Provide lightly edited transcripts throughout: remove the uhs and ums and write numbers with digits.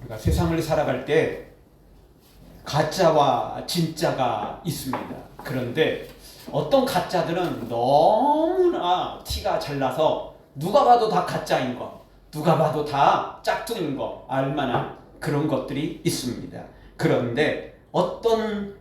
우리가 세상을 살아갈 때 가짜와 진짜가 있습니다. 그런데 어떤 가짜들은 너무나 티가 잘 나서 누가 봐도 다 가짜인 거, 누가 봐도 다 짝퉁인 거 알만한 그런 것들이 있습니다. 그런데 어떤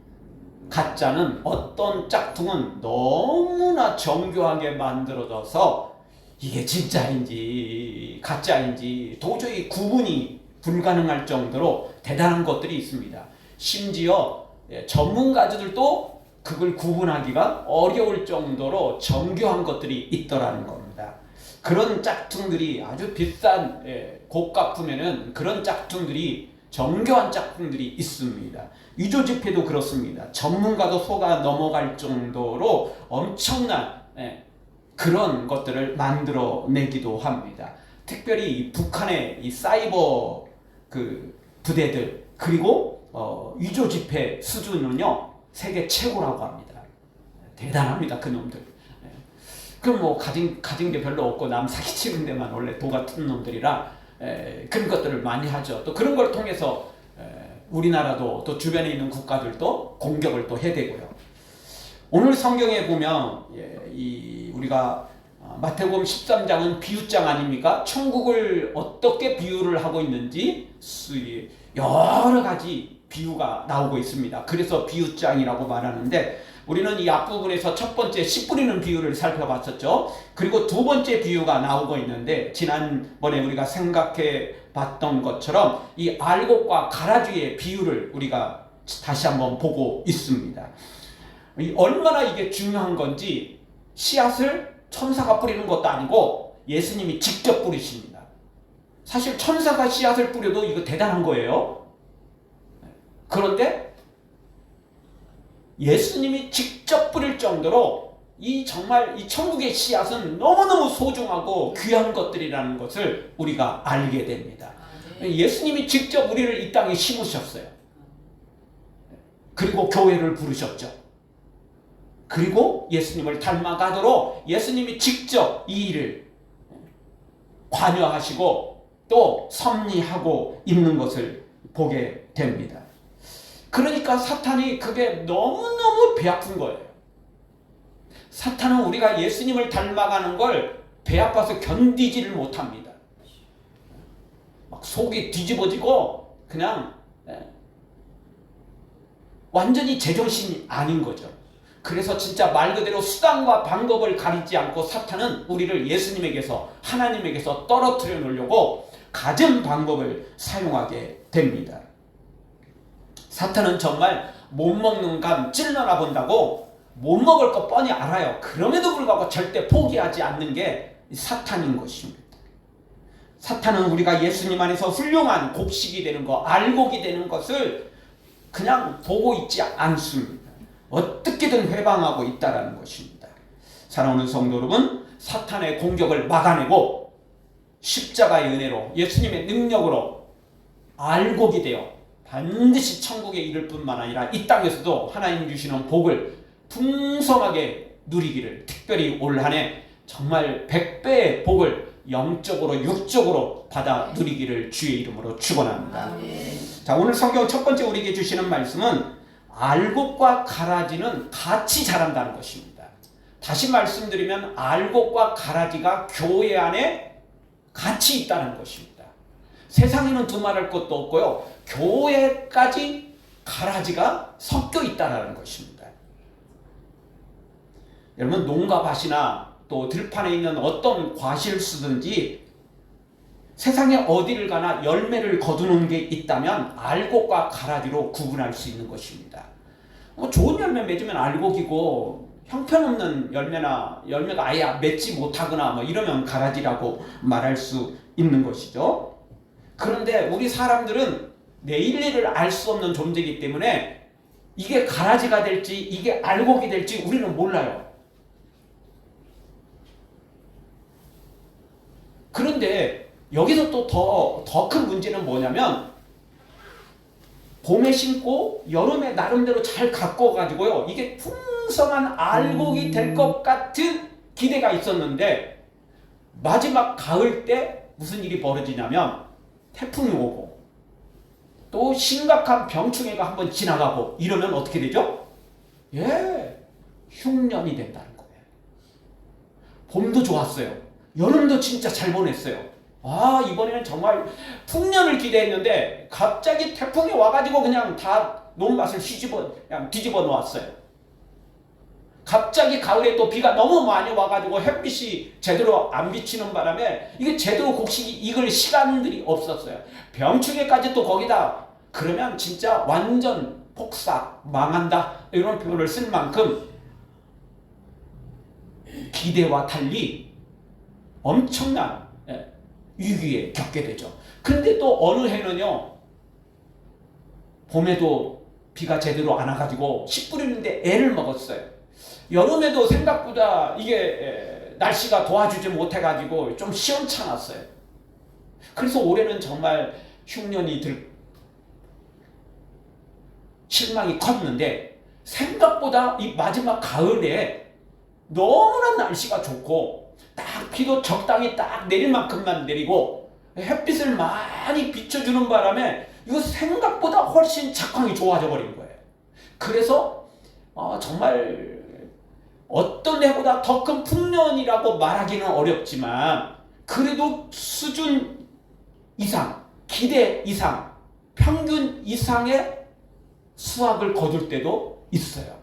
가짜는, 어떤 짝퉁은 너무나 정교하게 만들어져서 이게 진짜인지 가짜인지 도저히 구분이 불가능할 정도로 대단한 것들이 있습니다. 심지어 전문가들도 그걸 구분하기가 어려울 정도로 정교한 것들이 있더라는 겁니다. 그런 짝퉁들이 아주 비싼 고가품에는 그런 짝퉁들이, 정교한 짝퉁들이 있습니다. 위조지폐도 그렇습니다. 전문가도 속아 넘어갈 정도로 엄청난 그런 것들을 만들어내기도 합니다. 특별히 북한의 이 사이버 그 부대들, 그리고 위조지폐 수준은요 세계 최고라고 합니다. 대단합니다, 그놈들. 그럼 뭐 가진 게 별로 없고 남 사기치는 데만 원래 도 같은 놈들이라 그런 것들을 많이 하죠. 또 그런 걸 통해서 우리나라도 또 주변에 있는 국가들도 공격을 또 해대고요. 오늘 성경에 보면 우리가 마태복음 13장은 비유장 아닙니까? 천국을 어떻게 비유를 하고 있는지 여러 가지 비유가 나오고 있습니다. 그래서 비유장이라고 말하는데, 우리는 이 앞부분에서 첫 번째 씨 뿌리는 비유를 살펴봤었죠. 그리고 두 번째 비유가 나오고 있는데, 지난번에 우리가 생각해 봤던 것처럼 이 알곡과 가라지의 비유를 우리가 다시 한번 보고 있습니다. 얼마나 이게 중요한 건지, 씨앗을 천사가 뿌리는 것도 아니고 예수님이 직접 뿌리십니다. 사실 천사가 씨앗을 뿌려도 이거 대단한 거예요. 그런데 예수님이 직접 뿌릴 정도로 정말 이 천국의 씨앗은 너무너무 소중하고 귀한 것들이라는 것을 우리가 알게 됩니다. 예수님이 직접 우리를 이 땅에 심으셨어요. 그리고 교회를 부르셨죠. 그리고 예수님을 닮아가도록 예수님이 직접 이 일을 관여하시고 또 섭리하고 있는 것을 보게 됩니다. 그러니까 사탄이 그게 너무너무 배 아픈 거예요. 사탄은 우리가 예수님을 닮아가는 걸 배 아파서 견디지를 못합니다. 막 속이 뒤집어지고 그냥 완전히 제정신이 아닌 거죠. 그래서 진짜 말 그대로 수단과 방법을 가리지 않고 사탄은 우리를 예수님에게서, 하나님에게서 떨어뜨려 놓으려고 갖은 방법을 사용하게 됩니다. 사탄은 정말 못 먹는 감 찔러나 본다고 못 먹을 거 뻔히 알아요. 그럼에도 불구하고 절대 포기하지 않는 게 사탄인 것입니다. 사탄은 우리가 예수님 안에서 훌륭한 곡식이 되는 거, 알곡이 되는 것을 그냥 보고 있지 않습니다. 어떻게든 회방하고 있다는 것입니다. 사랑하는 성도 여러분, 사탄의 공격을 막아내고 십자가의 은혜로, 예수님의 능력으로 알곡이 되어 반드시 천국에 이를 뿐만 아니라 이 땅에서도 하나님 주시는 복을 풍성하게 누리기를, 특별히 올 한 해 정말 100배의 복을 영적으로 육적으로 받아 누리기를 주의 이름으로 축원합니다. 자, 오늘 성경 첫 번째 우리에게 주시는 말씀은 알곡과 가라지는 같이 자란다는 것입니다. 다시 말씀드리면 알곡과 가라지가 교회 안에 같이 있다는 것입니다. 세상에는 두말할 것도 없고요, 교회까지 가라지가 섞여 있다는 것입니다. 여러분, 농가밭이나 또 들판에 있는 어떤 과실수든지 세상에 어디를 가나 열매를 거두는 게 있다면 알곡과 가라지로 구분할 수 있는 것입니다. 좋은 열매 맺으면 알곡이고, 형편없는 열매가 아예 맺지 못하거나 이러면 가라지라고 말할 수 있는 것이죠. 그런데 우리 사람들은 내일 일을 알 수 없는 존재이기 때문에 이게 가라지가 될지 이게 알곡이 될지 우리는 몰라요. 그런데 여기서 또 더 큰 문제는 뭐냐면, 봄에 심고 여름에 나름대로 잘 가꿔가지고요, 이게 풍성한 알곡이 될 것 같은 기대가 있었는데 마지막 가을 때 무슨 일이 벌어지냐면 태풍이 오고 또 심각한 병충해가 한번 지나가고 이러면 어떻게 되죠? 예, 흉년이 된다는 거예요. 봄도 좋았어요. 여름도 진짜 잘 보냈어요. 아, 이번에는 정말 풍년을 기대했는데 갑자기 태풍이 와가지고 그냥 다 논밭을 그냥 뒤집어 놓았어요. 갑자기 가을에 또 비가 너무 많이 와가지고 햇빛이 제대로 안 비치는 바람에 이게 제대로 곡식이 익을 시간들이 없었어요. 병충해까지 또 거기다 그러면 진짜 완전 폭삭 망한다 이런 표현을 쓸 만큼 기대와 달리 엄청난 위기에 겪게 되죠. 근데 또 어느 해는요, 봄에도 비가 제대로 안 와가지고 씨 뿌리는데 애를 먹었어요. 여름에도 생각보다 이게 날씨가 도와주지 못해가지고 좀 시원찮았어요. 그래서 올해는 정말 흉년이 실망이 컸는데 생각보다 이 마지막 가을에 너무나 날씨가 좋고 딱 비도 적당히 딱 내릴 만큼만 내리고 햇빛을 많이 비춰주는 바람에 이거 생각보다 훨씬 작황이 좋아져 버린 거예요. 그래서 정말 어떤 해보다 더 큰 풍년이라고 말하기는 어렵지만 그래도 수준 이상, 기대 이상, 평균 이상의 수확을 거둘 때도 있어요.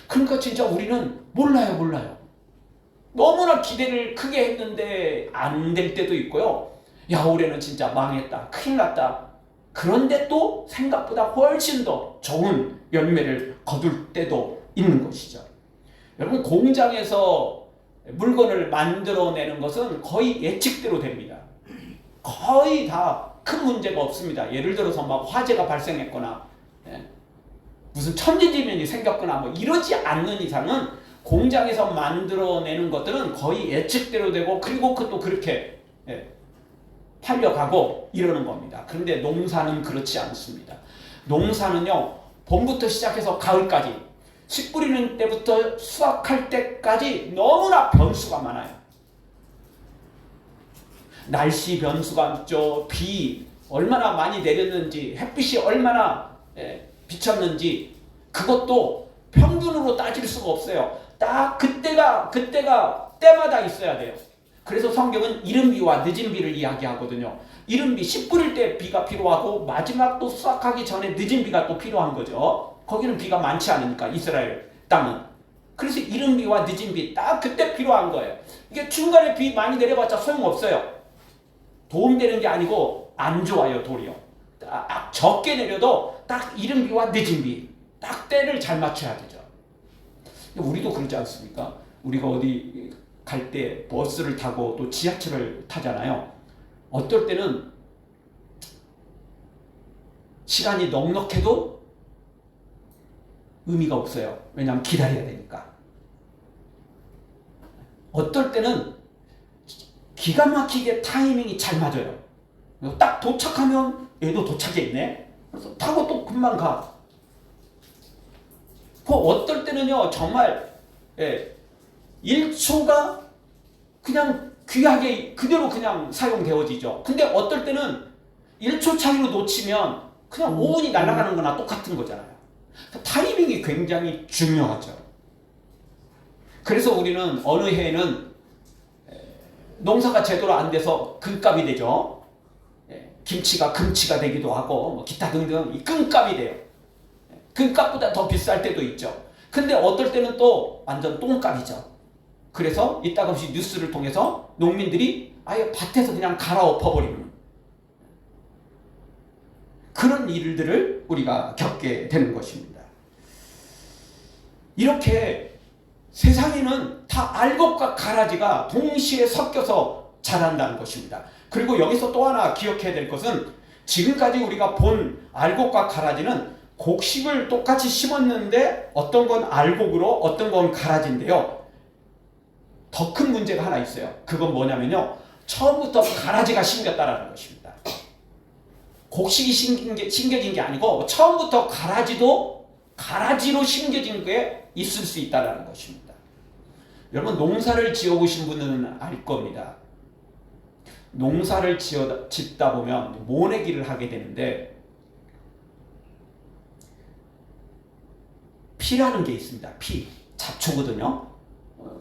그러니까 진짜 우리는 몰라요. 너무나 기대를 크게 했는데 안 될 때도 있고요. 야, 올해는 진짜 망했다, 큰일 났다. 그런데 또 생각보다 훨씬 더 좋은 열매를 거둘 때도 있는 것이죠. 여러분, 공장에서 물건을 만들어내는 것은 거의 예측대로 됩니다. 거의 다 큰 문제가 없습니다. 예를 들어서 막 화재가 발생했거나 무슨 천재지변이 생겼거나 뭐 이러지 않는 이상은 공장에서 만들어내는 것들은 거의 예측대로 되고 그리고 그것도 그렇게 팔려가고 이러는 겁니다. 그런데 농사는 그렇지 않습니다. 농사는요, 봄부터 시작해서 가을까지 씨 뿌리는 때부터 수확할 때까지 너무나 변수가 많아요. 날씨 변수가 있죠. 비 얼마나 많이 내렸는지, 햇빛이 얼마나 비쳤는지 그것도 평균으로 따질 수가 없어요. 딱 그때가 때마다 있어야 돼요. 그래서 성경은 이른 비와 늦은 비를 이야기하거든요. 이른 비, 씨 뿌릴 때 비가 필요하고 마지막 또 수확하기 전에 늦은 비가 또 필요한 거죠. 거기는 비가 많지 않으니까 이스라엘 땅은. 그래서 이른 비와 늦은 비 딱 그때 필요한 거예요. 이게 중간에 비 많이 내려봤자 소용없어요. 도움되는 게 아니고 안 좋아요, 도리어. 딱 적게 내려도 딱 이른 비와 늦은 비 딱 때를 잘 맞춰야 되죠. 우리도 그러지 않습니까? 우리가 어디 갈 때 버스를 타고 또 지하철을 타잖아요. 어떨 때는 시간이 넉넉해도 의미가 없어요. 왜냐하면 기다려야 되니까. 어떨 때는 기가 막히게 타이밍이 잘 맞아요. 딱 도착하면 얘도 도착해 있네. 그래서 타고 또 금방 가. 어떨 때는요, 정말 1초가 그냥 귀하게 그대로 그냥 사용되어지죠. 근데 어떨 때는 1초 차이로 놓치면 그냥 5분이 날아가는 거나 똑같은 거잖아요. 타이밍이 굉장히 중요하죠. 그래서 우리는 어느 해에는 농사가 제대로 안 돼서 금값이 되죠. 김치가 금치가 되기도 하고 기타 등등 이 금값이 돼요. 금값보다 더 비쌀 때도 있죠. 근데 어떨 때는 또 완전 똥값이죠. 그래서 이따금씩 뉴스를 통해서 농민들이 아예 밭에서 그냥 갈아엎어버리는 그런 일들을 우리가 겪게 되는 것입니다. 이렇게 세상에는 다 알곡과 가라지가 동시에 섞여서 자란다는 것입니다. 그리고 여기서 또 하나 기억해야 될 것은 지금까지 우리가 본 알곡과 가라지는 곡식을 똑같이 심었는데 어떤 건 알곡으로 어떤 건 가라지인데요. 더 큰 문제가 하나 있어요. 그건 뭐냐면요, 처음부터 가라지가 심겼다라는 것입니다. 곡식이 심겨진 게 아니고 처음부터 가라지로 심겨진 게 있을 수 있다는 것입니다. 여러분, 농사를 지어보신 분은 알 겁니다. 농사를 짓다 보면 모내기를 하게 되는데 피라는 게 있습니다. 피. 잡초거든요.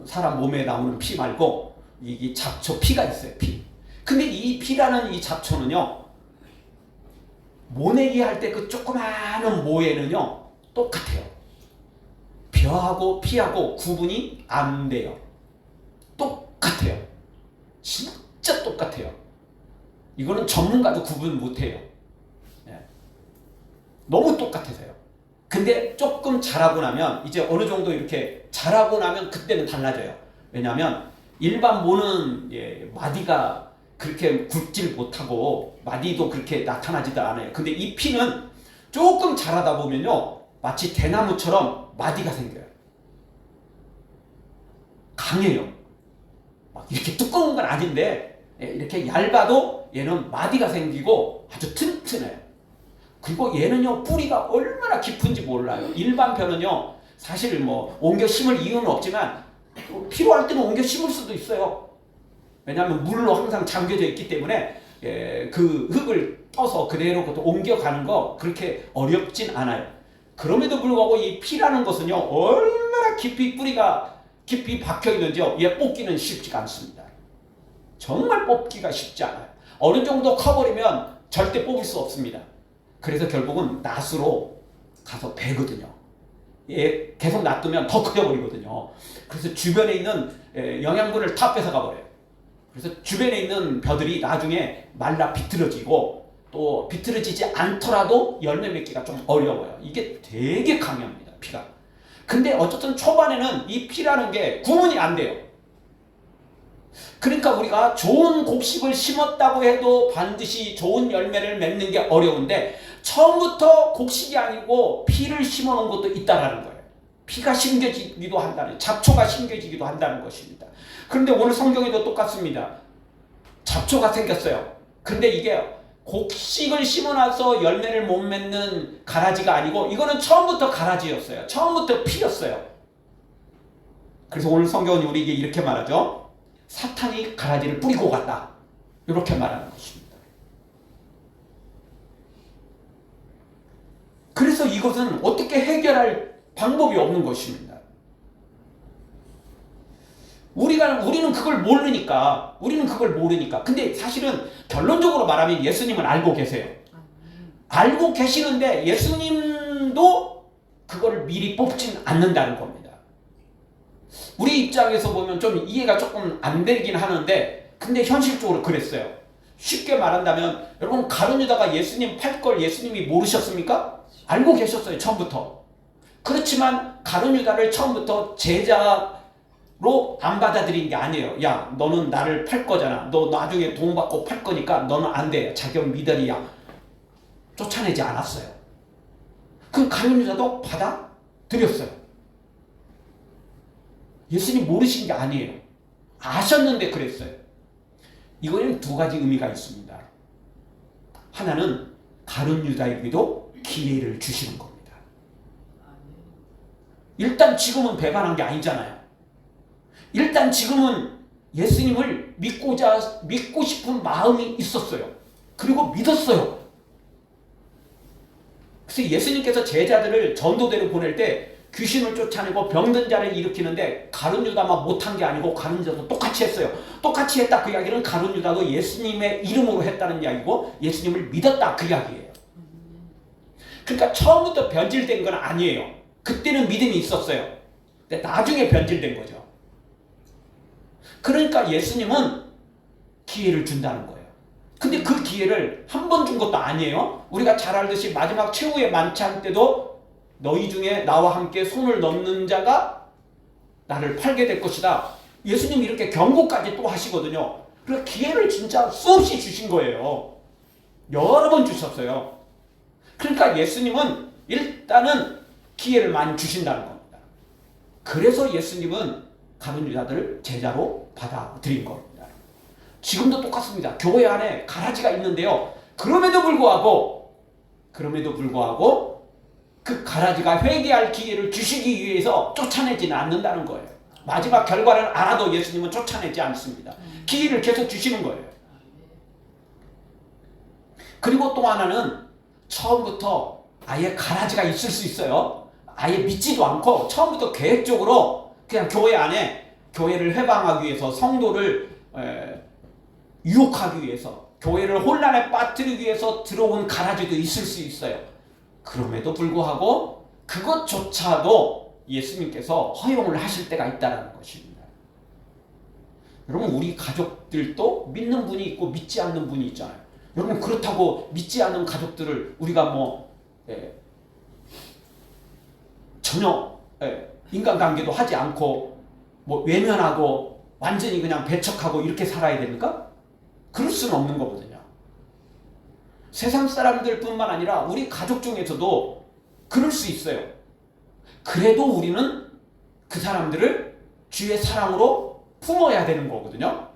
사람 몸에 나오는 피 말고 이게 잡초 피가 있어요. 피. 근데 이 피라는 이 잡초는요. 모내기 할 때 그 조그마한 모에는요. 똑같아요. 벼하고 피하고 구분이 안 돼요. 똑같아요. 진짜 똑같아요. 이거는 전문가도 구분 못해요. 네. 너무 똑같아서요. 근데 조금 자라고 나면 이제 어느 정도 이렇게 자라고 나면 그때는 달라져요. 왜냐하면 일반 모는 마디가 그렇게 굵질 못하고 마디도 그렇게 나타나지도 않아요. 근데 이 피는 조금 자라다 보면요. 마치 대나무처럼 마디가 생겨요. 강해요. 막 이렇게 두꺼운 건 아닌데 이렇게 얇아도 얘는 마디가 생기고 아주 튼튼해요. 그리고 얘는요 뿌리가 얼마나 깊은지 몰라요. 일반 벼는요 사실 뭐 옮겨 심을 이유는 없지만 필요할 때는 옮겨 심을 수도 있어요. 왜냐하면 물로 항상 잠겨져 있기 때문에 그 흙을 떠서 그대로 옮겨가는 거 그렇게 어렵진 않아요. 그럼에도 불구하고 이 피라는 것은요 얼마나 깊이 뿌리가 깊이 박혀 있는지요 얘 뽑기는 쉽지가 않습니다. 정말 뽑기가 쉽지 않아요. 어느 정도 커버리면 절대 뽑을 수 없습니다. 그래서 결국은 낫으로 가서 베거든요. 얘 계속 놔두면 더 커져버리거든요. 그래서 주변에 있는 영양분을 다 뺏어가 버려요. 그래서 주변에 있는 벼들이 나중에 말라 비틀어지고 또 비틀어지지 않더라도 열매 맺기가 좀 어려워요. 이게 되게 강합니다. 피가. 근데 어쨌든 초반에는 이 피라는 게 구분이 안 돼요. 그러니까 우리가 좋은 곡식을 심었다고 해도 반드시 좋은 열매를 맺는 게 어려운데 처음부터 곡식이 아니고 피를 심어놓은 것도 있다는 거예요. 피가 심겨지기도 한다는, 잡초가 심겨지기도 한다는 것입니다. 그런데 오늘 성경에도 똑같습니다. 잡초가 생겼어요. 근데 이게 곡식을 심어놔서 열매를 못 맺는 가라지가 아니고 이거는 처음부터 가라지였어요. 처음부터 피였어요. 그래서 오늘 성경은 우리에게 이렇게 말하죠. 사탄이 가라지를 뿌리고 갔다. 이렇게 말하는 것입니다. 그래서 이것은 어떻게 해결할 방법이 없는 것입니다. 우리는 그걸 모르니까. 근데 사실은 결론적으로 말하면 예수님은 알고 계세요. 알고 계시는데 예수님도 그거를 미리 뽑진 않는다는 겁니다. 우리 입장에서 보면 좀 이해가 조금 안 되긴 하는데 근데 현실적으로 그랬어요. 쉽게 말한다면 여러분 가룟 유다가 예수님 팔 걸 예수님이 모르셨습니까? 알고 계셨어요. 처음부터. 그렇지만 가룟 유다를 처음부터 제자로 안 받아들인 게 아니에요. 야 너는 나를 팔 거잖아. 너 나중에 돈 받고 팔 거니까 너는 안 돼. 자격 미달이야. 쫓아내지 않았어요. 그 가룟 유다도 받아들였어요. 예수님 모르신 게 아니에요. 아셨는데 그랬어요. 이거는 두 가지 의미가 있습니다. 하나는 가룟 유다에게도 기회를 주시는 겁니다. 일단 지금은 배반한 게 아니잖아요. 일단 지금은 예수님을 믿고 싶은 마음이 있었어요. 그리고 믿었어요. 그래서 예수님께서 제자들을 전도대로 보낼 때 귀신을 쫓아내고 병든 자를 일으키는데 가룟 유다만 못한 게 아니고 가룟 유다도 똑같이 했어요. 똑같이 했다 그 이야기는 가룟 유다도 예수님의 이름으로 했다는 이야기고 예수님을 믿었다 그 이야기예요. 그러니까 처음부터 변질된 건 아니에요. 그때는 믿음이 있었어요. 근데 나중에 변질된 거죠. 그러니까 예수님은 기회를 준다는 거예요. 근데 그 기회를 한 번 준 것도 아니에요. 우리가 잘 알듯이 마지막 최후의 만찬 때도 너희 중에 나와 함께 손을 넣는 자가 나를 팔게 될 것이다. 예수님이 이렇게 경고까지 또 하시거든요. 그래서 기회를 진짜 수없이 주신 거예요. 여러 번 주셨어요. 그러니까 예수님은 일단은 기회를 많이 주신다는 겁니다. 그래서 예수님은 가룟 유다들을 제자로 받아들인 겁니다. 지금도 똑같습니다. 교회 안에 가라지가 있는데요. 그럼에도 불구하고 그 가라지가 회개할 기회를 주시기 위해서 쫓아내지는 않는다는 거예요. 마지막 결과를 알아도 예수님은 쫓아내지 않습니다. 기회를 계속 주시는 거예요. 그리고 또 하나는 처음부터 아예 가라지가 있을 수 있어요. 아예 믿지도 않고 처음부터 계획적으로 그냥 교회 안에 교회를 해방하기 위해서 성도를 유혹하기 위해서 교회를 혼란에 빠뜨리기 위해서 들어온 가라지도 있을 수 있어요. 그럼에도 불구하고 그것조차도 예수님께서 허용을 하실 때가 있다는 것입니다. 여러분 우리 가족들도 믿는 분이 있고 믿지 않는 분이 있잖아요. 여러분 그렇다고 믿지 않는 가족들을 우리가 전혀 인간관계도 하지 않고 외면하고 완전히 그냥 배척하고 이렇게 살아야 됩니까? 그럴 수는 없는 거거든요. 세상 사람들뿐만 아니라 우리 가족 중에서도 그럴 수 있어요. 그래도 우리는 그 사람들을 주의 사랑으로 품어야 되는 거거든요.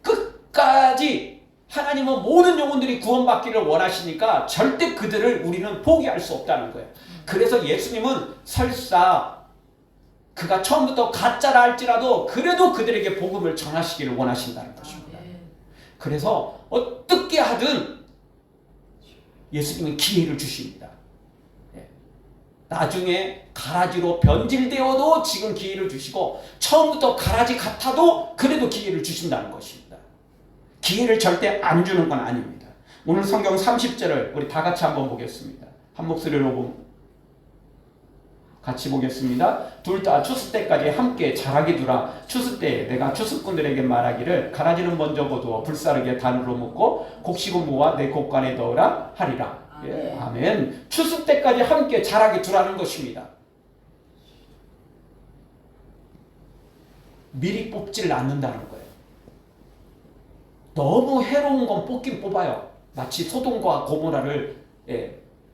끝까지 하나님은 모든 영혼들이 구원받기를 원하시니까 절대 그들을 우리는 포기할 수 없다는 거예요. 그래서 예수님은 설사 그가 처음부터 가짜라 할지라도 그래도 그들에게 복음을 전하시기를 원하신다는 것입니다. 그래서 어떻게 하든 예수님은 기회를 주십니다. 나중에 가라지로 변질되어도 지금 기회를 주시고 처음부터 가라지 같아도 그래도 기회를 주신다는 것입니다. 기회를 절대 안 주는 건 아닙니다. 오늘 성경 30절을 우리 다 같이 한번 보겠습니다. 한 목소리로 같이 보겠습니다. 둘 다 추수 때까지 함께 자라게 두라. 추수 때에 내가 추수꾼들에게 말하기를 가라지는 먼저 거두어 불사르게 단으로 묶고 곡식은 모아 내 곡간에 넣으라 하리라. 예, 아멘. 추수 때까지 함께 자라게 두라는 것입니다. 미리 뽑지를 않는다는 거예요. 너무 해로운 건 뽑긴 뽑아요. 마치 소돔과 고모라를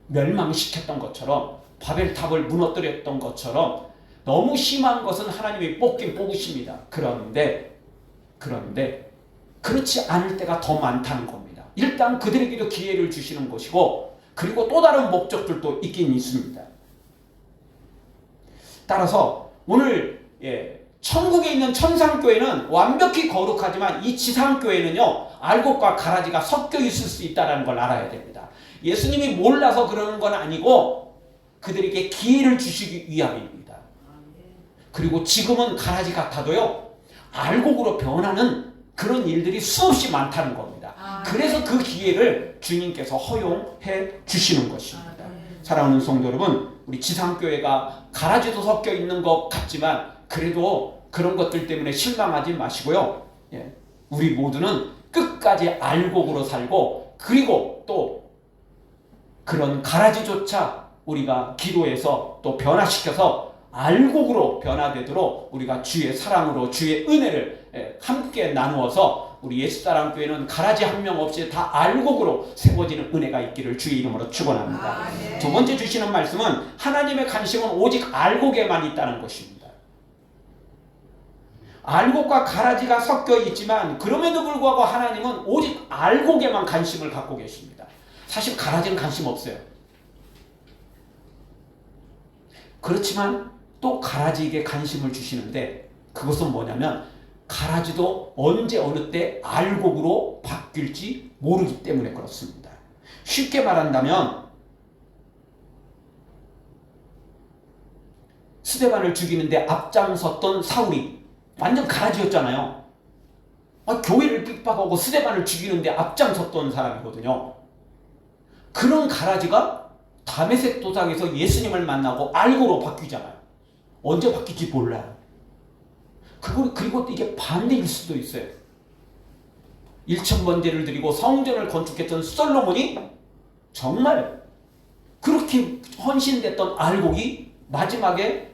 멸망시켰던 것처럼 바벨탑을 무너뜨렸던 것처럼 너무 심한 것은 하나님이 뽑긴 뽑으십니다. 그런데 그렇지 않을 때가 더 많다는 겁니다. 일단 그들에게도 기회를 주시는 것이고 그리고 또 다른 목적들도 있긴 있습니다. 따라서 오늘 천국에 있는 천상교회는 완벽히 거룩하지만 이 지상교회는요 알곡과 가라지가 섞여 있을 수 있다는 걸 알아야 됩니다. 예수님이 몰라서 그러는 건 아니고 그들에게 기회를 주시기 위함입니다. 그리고 지금은 가라지 같아도요 알곡으로 변하는 그런 일들이 수없이 많다는 겁니다. 그래서 그 기회를 주님께서 허용해 주시는 것입니다. 사랑하는 성도 여러분, 우리 지상교회가 가라지도 섞여 있는 것 같지만 그래도 그런 것들 때문에 실망하지 마시고요. 우리 모두는 끝까지 알곡으로 살고 그리고 또 그런 가라지조차 우리가 기도해서 또 변화시켜서 알곡으로 변화되도록 우리가 주의 사랑으로 주의 은혜를 함께 나누어서 우리 예수사랑교회는 가라지 한 명 없이 다 알곡으로 세워지는 은혜가 있기를 주의 이름으로 축원합니다. 두 번째 주시는 말씀은 하나님의 관심은 오직 알곡에만 있다는 것입니다. 알곡과 가라지가 섞여 있지만 그럼에도 불구하고 하나님은 오직 알곡에만 관심을 갖고 계십니다. 사실 가라지는 관심 없어요. 그렇지만 또 가라지에게 관심을 주시는데 그것은 뭐냐면 가라지도 언제 어느 때 알곡으로 바뀔지 모르기 때문에 그렇습니다. 쉽게 말한다면 스데반을 죽이는데 앞장섰던 사울이 완전 가라지였잖아요. 교회를 핍박하고 스데반을 죽이는데 앞장섰던 사람이거든요. 그런 가라지가 다메섹 도상에서 예수님을 만나고 알곡으로 바뀌잖아요. 언제 바뀔지 몰라요. 그리고 이게 반대일 수도 있어요. 1,000번제를 드리고 성전을 건축했던 솔로몬이 정말 그렇게 헌신됐던 알곡이 마지막에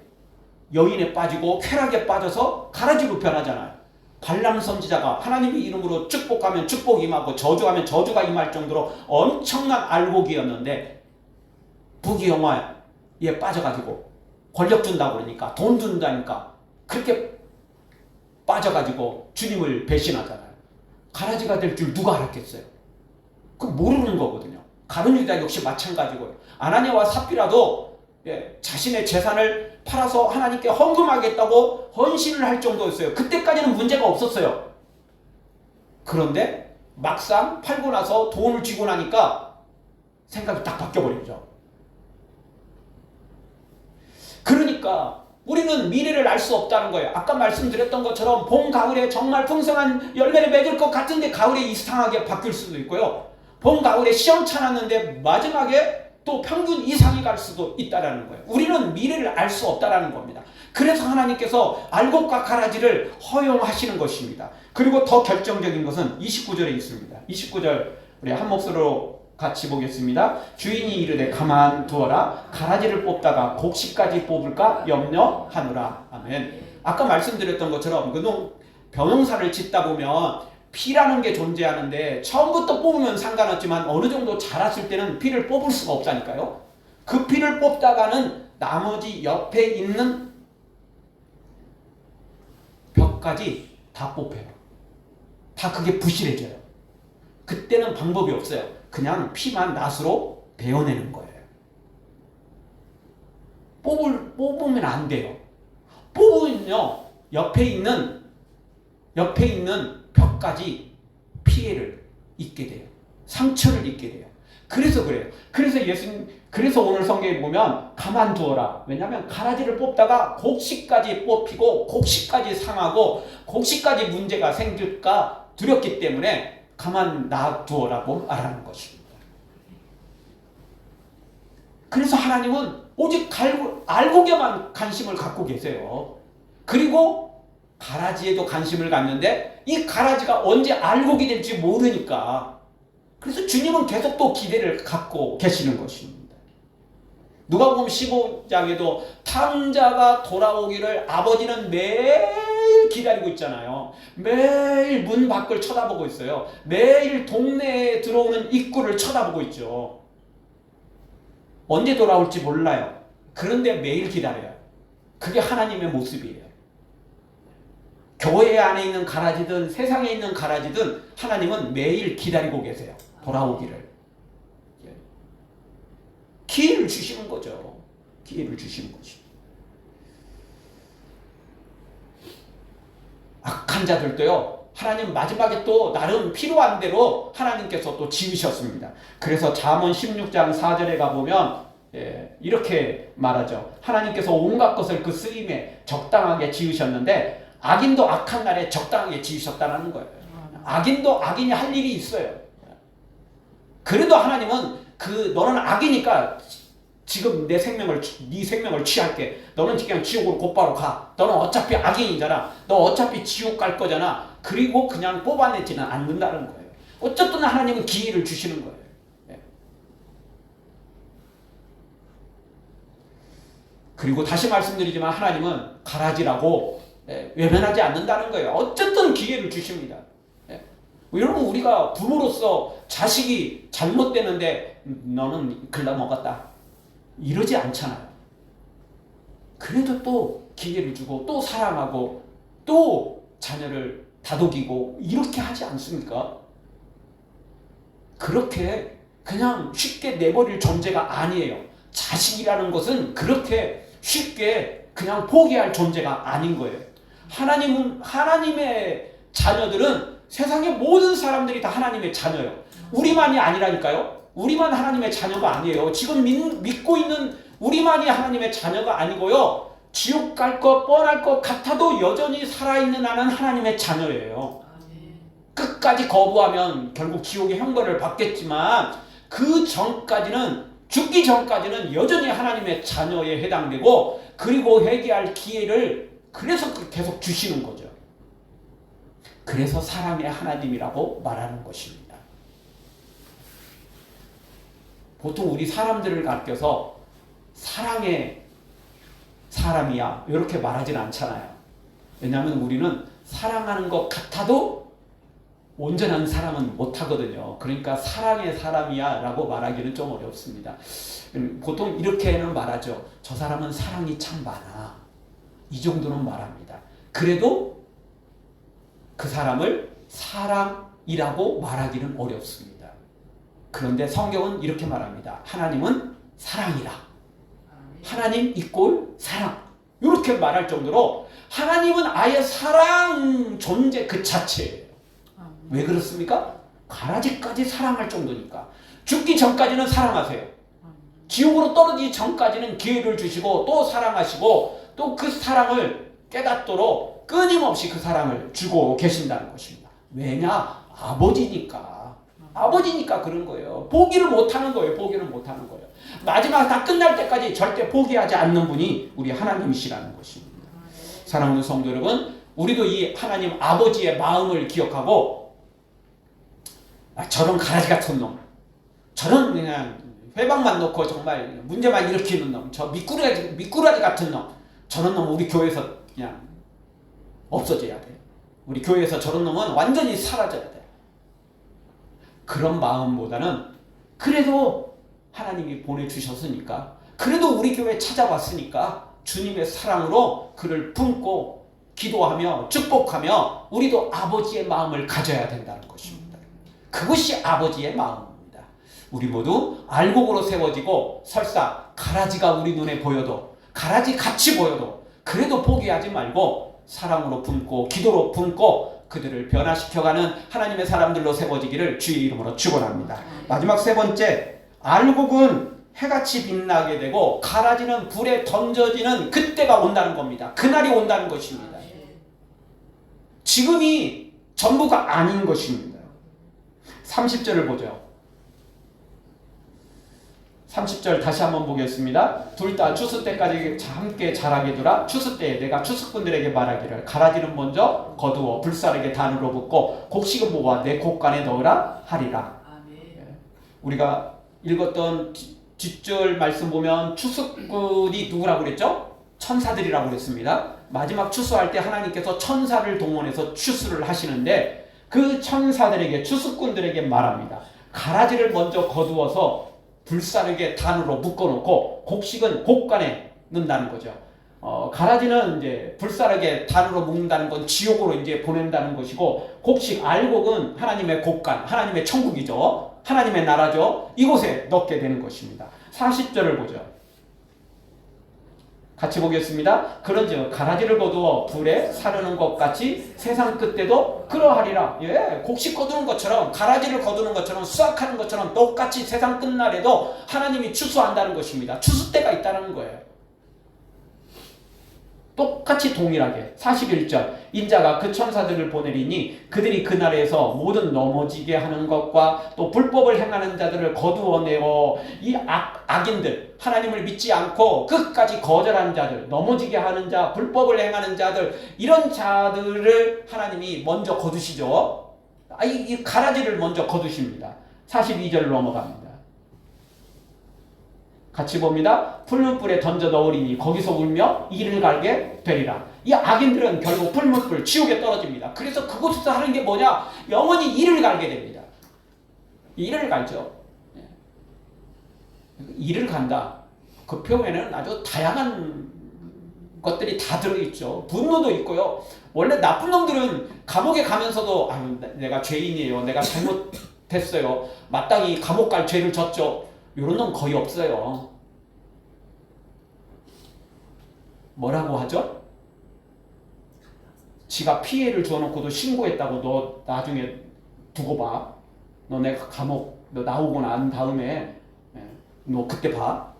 여인에 빠지고 쾌락에 빠져서 가라지로 변하잖아요. 발람 선지자가 하나님의 이름으로 축복하면 축복이 임하고 저주하면 저주가 임할 정도로 엄청난 알곡이었는데 부귀영화에 빠져가지고 권력 준다고 그러니까 돈 준다니까 그렇게 빠져가지고 주님을 배신하잖아요. 가라지가 될 줄 누가 알았겠어요? 그 모르는 거거든요. 가룟 유다 역시 마찬가지고요. 아나니아와 삽비라도 자신의 재산을 팔아서 하나님께 헌금하겠다고 헌신을 할 정도였어요. 그때까지는 문제가 없었어요. 그런데 막상 팔고 나서 돈을 쥐고 나니까 생각이 딱 바뀌어버리죠. 그러니까 우리는 미래를 알 수 없다는 거예요. 아까 말씀드렸던 것처럼 봄, 가을에 정말 풍성한 열매를 맺을 것 같은데 가을에 이상하게 바뀔 수도 있고요. 봄, 가을에 시험찮았는데 마지막에 또 평균 이상이 갈 수도 있다는 거예요. 우리는 미래를 알 수 없다는 겁니다. 그래서 하나님께서 알곡과 가라지를 허용하시는 것입니다. 그리고 더 결정적인 것은 29절에 있습니다. 29절 우리 한 목소리로 같이 보겠습니다. 주인이 이르되 가만두어라. 가라지를 뽑다가 곡식까지 뽑을까 염려하노라. 아멘. 아까 말씀드렸던 것처럼 병용사를 짓다 보면 피라는 게 존재하는데 처음부터 뽑으면 상관없지만 어느 정도 자랐을 때는 피를 뽑을 수가 없다니까요. 그 피를 뽑다가는 나머지 옆에 있는 벽까지 다 뽑혀요. 다 그게 부실해져요. 그때는 방법이 없어요. 그냥 피만 낫으로 베어내는 거예요. 뽑으면 안 돼요. 뽑으면요, 옆에 있는 벽까지 피해를 입게 돼요. 상처를 입게 돼요. 그래서 그래요. 그래서 오늘 성경에 보면 가만두어라. 왜냐하면 가라지를 뽑다가 곡식까지 뽑히고 곡식까지 상하고 곡식까지 문제가 생길까 두렵기 때문에 가만 놔두어라고 말하는 것입니다. 그래서 하나님은 오직 알곡에만 관심을 갖고 계세요. 그리고 가라지에도 관심을 갖는데 이 가라지가 언제 알곡이 될지 모르니까 그래서 주님은 계속 또 기대를 갖고 계시는 것입니다. 누가복음 15장에도 탕자가 돌아오기를 아버지는 매일 기다리고 있잖아요. 매일 문 밖을 쳐다보고 있어요. 매일 동네에 들어오는 입구를 쳐다보고 있죠. 언제 돌아올지 몰라요. 그런데 매일 기다려요. 그게 하나님의 모습이에요. 교회 안에 있는 가라지든 세상에 있는 가라지든 하나님은 매일 기다리고 계세요. 돌아오기를. 기회를 주시는 거죠. 기회를 주시는 것이. 악한 자들도요, 하나님 마지막에 또 나름 필요한 대로 하나님께서 또 지으셨습니다. 그래서 잠언 16장 4절에 가보면 이렇게 말하죠. 하나님께서 온갖 것을 그 쓰임에 적당하게 지으셨는데 악인도 악한 날에 적당하게 지으셨다는 거예요. 악인도 악인이 할 일이 있어요. 그래도 하나님은 너는 악이니까 지금 네 생명을 취할게. 너는 그냥 지옥으로 곧바로 가. 너는 어차피 악인이잖아. 너 어차피 지옥 갈 거잖아. 그리고 그냥 뽑아내지는 않는다는 거예요. 어쨌든 하나님은 기회를 주시는 거예요. 그리고 다시 말씀드리지만 하나님은 가라지라고 외면하지 않는다는 거예요. 어쨌든 기회를 주십니다. 여러분, 우리가 부모로서 자식이 잘못되는데 너는 글러먹었다 이러지 않잖아요. 그래도 또 기회를 주고 또 사랑하고 또 자녀를 다독이고 이렇게 하지 않습니까? 그렇게 그냥 쉽게 내버릴 존재가 아니에요. 자식이라는 것은 그렇게 쉽게 그냥 포기할 존재가 아닌 거예요. 하나님의 자녀들은 세상의 모든 사람들이 다 하나님의 자녀예요. 우리만이 아니라니까요. 우리만 하나님의 자녀가 아니에요. 지금 믿고 있는 우리만이 하나님의 자녀가 아니고요. 지옥 갈 것 뻔할 것 같아도 여전히 살아있는 나는 하나님의 자녀예요. 끝까지 거부하면 결국 지옥의 형벌을 받겠지만 그 전까지는, 죽기 전까지는 여전히 하나님의 자녀에 해당되고, 그리고 회개할 기회를 그래서 계속 주시는 거죠. 그래서 사랑의 하나님이라고 말하는 것입니다. 보통 우리 사람들을 가르쳐서 사랑의 사람이야 이렇게 말하진 않잖아요. 왜냐하면 우리는 사랑하는 것 같아도 온전한 사랑은 못하거든요. 그러니까 사랑의 사람이야 라고 말하기는 좀 어렵습니다. 보통 이렇게는 말하죠. 저 사람은 사랑이 참 많아. 이 정도는 말합니다. 그래도 그 사람을 사랑이라고 말하기는 어렵습니다. 그런데 성경은 이렇게 말합니다. 하나님은 사랑이라. 하나님 이꼴 사랑. 이렇게 말할 정도로 하나님은 아예 사랑 존재 그 자체예요. 왜 그렇습니까? 가라지까지 사랑할 정도니까. 죽기 전까지는 사랑하세요. 지옥으로 떨어지기 전까지는 기회를 주시고 또 사랑하시고 또 그 사랑을 깨닫도록 끊임없이 그 사랑을 주고 계신다는 것입니다. 왜냐? 아버지니까. 아버지니까 그런 거예요. 포기를 못하는 거예요. 포기를 못하는 거예요. 마지막 다 끝날 때까지 절대 포기하지 않는 분이 우리 하나님이시라는 것입니다. 사랑하는 성도 여러분, 우리도 이 하나님 아버지의 마음을 기억하고 저런 가라지 같은 놈, 저런 그냥 회방만 놓고 정말 문제만 일으키는 놈, 저 미꾸라지 같은 놈, 저런 놈 우리 교회에서 그냥 없어져야 돼. 우리 교회에서 저런 놈은 완전히 사라져야 돼. 그런 마음보다는 그래도 하나님이 보내주셨으니까, 그래도 우리 교회에 찾아왔으니까 주님의 사랑으로 그를 품고 기도하며 축복하며 우리도 아버지의 마음을 가져야 된다는 것입니다. 그것이 아버지의 마음입니다. 우리 모두 알곡으로 세워지고 설사 가라지가 우리 눈에 보여도, 가라지 같이 보여도 그래도 포기하지 말고 사랑으로 품고 기도로 품고 그들을 변화시켜가는 하나님의 사람들로 세워지기를 주의 이름으로 축원합니다. 마지막 세 번째, 알곡은 해같이 빛나게 되고 가라지는 불에 던져지는 그때가 온다는 겁니다. 그날이 온다는 것입니다. 지금이 전부가 아닌 것입니다. 30절을 보죠. 30절 다시 한번 보겠습니다. 둘 다 추수 때까지 함께 자라게 두라. 추수 때에 내가 추수꾼들에게 말하기를 가라지는 먼저 거두어 불사르게 단으로 붓고 곡식은 모아 내 곡간에 넣으라 하리라. 우리가 읽었던 뒷절 말씀 보면 추수꾼이 누구라고 그랬죠? 천사들이라고 그랬습니다. 마지막 추수할 때 하나님께서 천사를 동원해서 추수를 하시는데 그 천사들에게, 추수꾼들에게 말합니다. 가라지를 먼저 거두어서 불사르게 단으로 묶어놓고 곡식은 곡간에 넣는다는 거죠. 가라지는 이제 불사르게 단으로 묶는다는 건 지옥으로 이제 보낸다는 것이고, 곡식, 알곡은 하나님의 곡간, 하나님의 천국이죠. 하나님의 나라죠. 이곳에 넣게 되는 것입니다. 40절을 보죠. 같이 보겠습니다. 그런즉 가라지를 거두어 불에 사르는 것 같이 세상 끝때도 그러하리라. 예, 곡식 거두는 것처럼, 가라지를 거두는 것처럼, 수확하는 것처럼 똑같이 세상 끝날에도 하나님이 추수한다는 것입니다. 추수 때가 있다는 거예요. 똑같이 동일하게 41절 인자가 그 천사들을 보내리니 그들이 그날에서 모든 넘어지게 하는 것과 또 불법을 행하는 자들을 거두어내어 이 악인들, 하나님을 믿지 않고 끝까지 거절하는 자들, 넘어지게 하는 자, 불법을 행하는 자들, 이런 자들을 하나님이 먼저 거두시죠. 이 가라지를 먼저 거두십니다. 42절 넘어갑니다. 같이 봅니다. 풀문불에 던져 넣으리니 거기서 울며 이를 갈게 되리라. 이 악인들은 결국 풀문불, 지옥에 떨어집니다. 그래서 그곳에서 하는 게 뭐냐? 영원히 이를 갈게 됩니다. 이를 갈죠. 이를 간다. 그 표현에는 아주 다양한 것들이 다 들어있죠. 분노도 있고요. 원래 나쁜 놈들은 감옥에 가면서도 아유, 내가 죄인이에요. 내가 잘못했어요. 마땅히 감옥 갈 죄를 졌죠. 이런 놈 거의 없어요. 뭐라고 하죠? 지가 피해를 줘놓고도 신고했다고 너 나중에 두고 봐. 너 내가 감옥 너 나오고 난 다음에 너 그때 봐.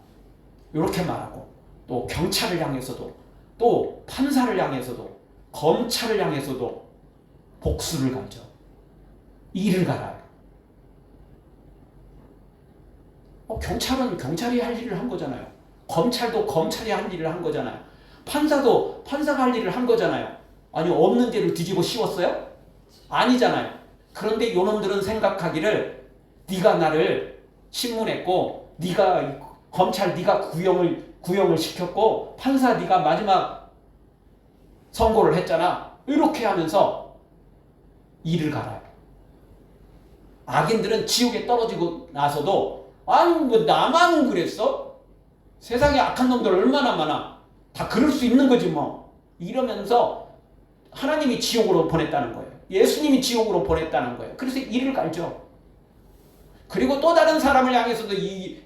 이렇게 말하고, 또 경찰을 향해서도, 또 판사를 향해서도, 검찰을 향해서도 복수를 가죠. 이를 갈아요. 경찰은 경찰이 할 일을 한 거잖아요. 검찰도 검찰이 할 일을 한 거잖아요. 판사도 판사가 할 일을 한 거잖아요. 아니, 없는 죄를 뒤집어 씌웠어요? 아니잖아요. 그런데 요놈들은 생각하기를 네가 나를 신문했고, 네가 검찰 네가 구형을 시켰고, 판사 네가 마지막 선고를 했잖아. 이렇게 하면서 이를 갈아요. 악인들은 지옥에 떨어지고 나서도 아니 뭐 나만 그랬어? 세상에 악한 놈들 얼마나 많아. 다 그럴 수 있는 거지 뭐. 이러면서 하나님이 지옥으로 보냈다는 거예요. 예수님이 지옥으로 보냈다는 거예요. 그래서 이를 갈죠. 그리고 또 다른 사람을 향해서도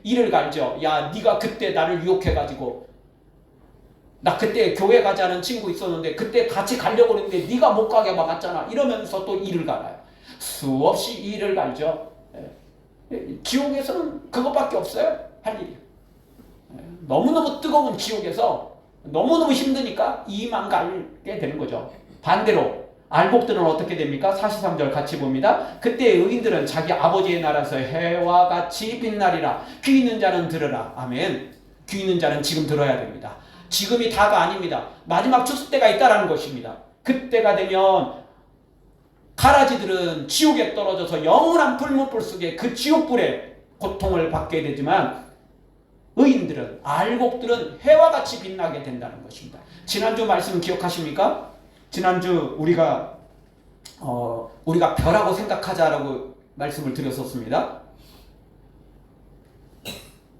이를 갈죠. 야, 네가 그때 나를 유혹해가지고, 나 그때 교회 가자는 친구 있었는데 그때 같이 가려고 했는데 네가 못 가게 막았잖아. 이러면서 또 이를 갈아요. 수없이 이를 갈죠. 지옥에서는 그것밖에 없어요. 할 일이. 너무너무 뜨거운 지옥에서 너무너무 힘드니까 이만 가게 되는 거죠. 반대로 알곡들은 어떻게 됩니까? 43절 같이 봅니다. 그때 의인들은 자기 아버지의 나라에서 해와 같이 빛나리라. 귀 있는 자는 들으라. 아멘. 귀 있는 자는 지금 들어야 됩니다. 지금이 다가 아닙니다. 마지막 추수 때가 있다라는 것입니다. 그때가 되면 가라지들은 지옥에 떨어져서 영원한 불문불 속에 그 지옥불에 고통을 받게 되지만 의인들은, 알곡들은 해와 같이 빛나게 된다는 것입니다. 지난주 말씀 기억하십니까? 지난주 우리가 별하고 생각하자라고 말씀을 드렸었습니다.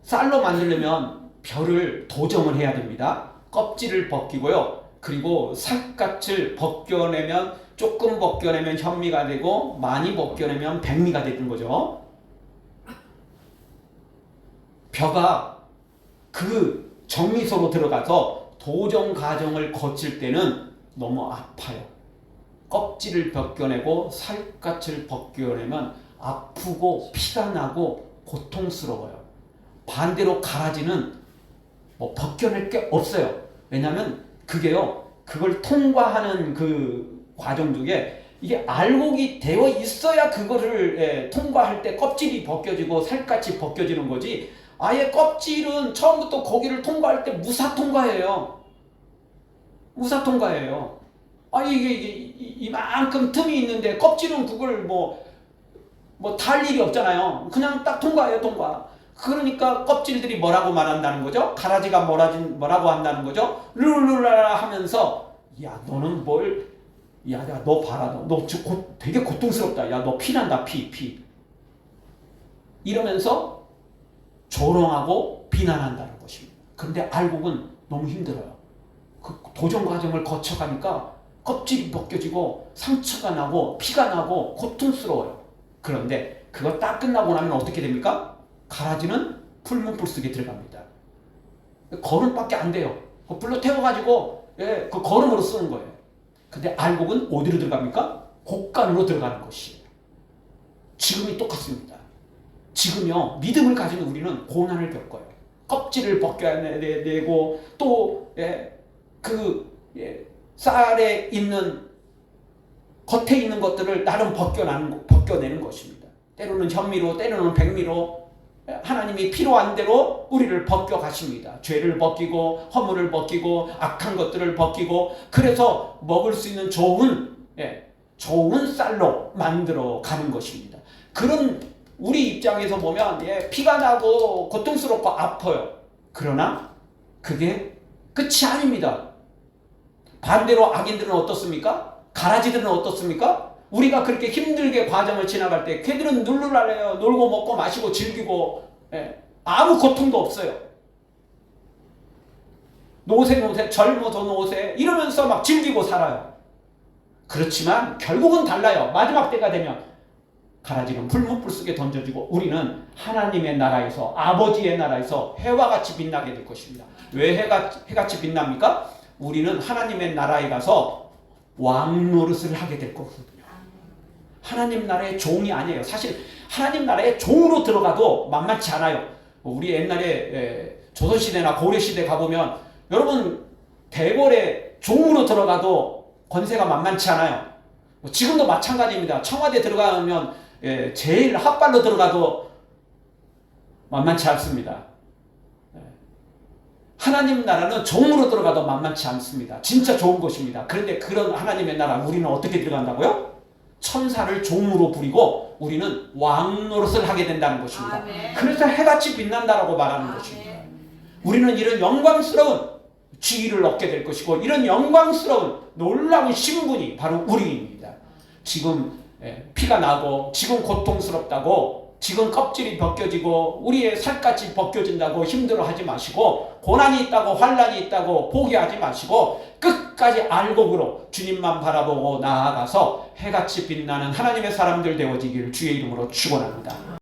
쌀로 만들려면 별을 도정을 해야 됩니다. 껍질을 벗기고요. 그리고 살갗을 벗겨내면, 조금 벗겨내면 현미가 되고 많이 벗겨내면 백미가 되는 거죠. 벼가 그 정미소로 들어가서 도정 과정을 거칠 때는 너무 아파요. 껍질을 벗겨내고 살갗을 벗겨내면 아프고 피가 나고 고통스러워요. 반대로 가라지는 뭐 벗겨낼 게 없어요. 왜냐하면 그걸 통과하는 그 과정 중에 이게 알곡이 되어 있어야 그거를 통과할 때 껍질이 벗겨지고 살갗이 벗겨지는 거지, 아예 껍질은 처음부터 거기를 통과할 때 무사 통과해요. 무사 통과해요. 이게 이만큼 틈이 있는데 껍질은 그걸 달 일이 없잖아요. 그냥 딱 통과해요, 통과. 그러니까 껍질들이 뭐라고 말한다는 거죠? 가라지가 뭐라고 한다는 거죠? 룰루라 하면서, 야, 너는 야, 너 봐라. 너 되게 고통스럽다. 야, 너 피난다, 피. 이러면서 조롱하고 비난한다는 것입니다. 그런데 알곡은 너무 힘들어요. 그 도전 과정을 거쳐가니까 껍질이 벗겨지고 상처가 나고 피가 나고 고통스러워요. 그런데 그거 딱 끝나고 나면 어떻게 됩니까? 가라지는 풀문불 속에 들어갑니다. 거름밖에 안 돼요. 불로 태워가지고 그 거름으로 쓰는 거예요. 근데 알곡은 어디로 들어갑니까? 곡간으로 들어가는 것이에요. 지금이 똑같습니다. 지금요, 믿음을 가진 우리는 고난을 겪어요. 껍질을 벗겨내고 또 쌀에 있는, 겉에 있는 것들을 나름 벗겨내는 것입니다. 때로는 현미로, 때로는 백미로 하나님이 필요한 대로 우리를 벗겨 가십니다. 죄를 벗기고 허물을 벗기고 악한 것들을 벗기고, 그래서 먹을 수 있는 좋은 쌀로 만들어 가는 것입니다. 그런 우리 입장에서 보면 피가 나고 고통스럽고 아파요. 그러나 그게 끝이 아닙니다. 반대로 악인들은 어떻습니까? 가라지들은 어떻습니까? 우리가 그렇게 힘들게 과정을 지나갈 때 걔들은 룰루랄래요. 놀고 먹고 마시고 즐기고 아무 고통도 없어요. 노세 젊어서 노세 이러면서 막 즐기고 살아요. 그렇지만 결국은 달라요. 마지막 때가 되면 가라지는 풀문불 속에 던져지고 우리는 하나님의 나라에서, 아버지의 나라에서 해와 같이 빛나게 될 것입니다. 왜 해같이 빛납니까? 우리는 하나님의 나라에 가서 왕 노릇을 하게 될 거거든요. 하나님 나라의 종이 아니에요. 사실 하나님 나라의 종으로 들어가도 만만치 않아요. 우리 옛날에 조선시대나 고려시대 가보면 여러분 대궐의 종으로 들어가도 권세가 만만치 않아요. 지금도 마찬가지입니다. 청와대 들어가면 제일 핫발로 들어가도 만만치 않습니다. 하나님 나라는 종으로 들어가도 만만치 않습니다. 진짜 좋은 것입니다. 그런데 그런 하나님의 나라 우리는 어떻게 들어간다고요? 천사를 종으로 부리고 우리는 왕 노릇을 하게 된다는 것입니다. 아멘. 그래서 해같이 빛난다라고 말하는 아멘. 것입니다. 우리는 이런 영광스러운 지위를 얻게 될 것이고, 이런 영광스러운 놀라운 신분이 바로 우리입니다. 지금 피가 나고 지금 고통스럽다고, 지금 껍질이 벗겨지고 우리의 살갗이 벗겨진다고 힘들어하지 마시고, 고난이 있다고 환난이 있다고 포기하지 마시고 끝까지 알곡으로 주님만 바라보고 나아가서 해같이 빛나는 하나님의 사람들 되어지기를 주의 이름으로 축원합니다.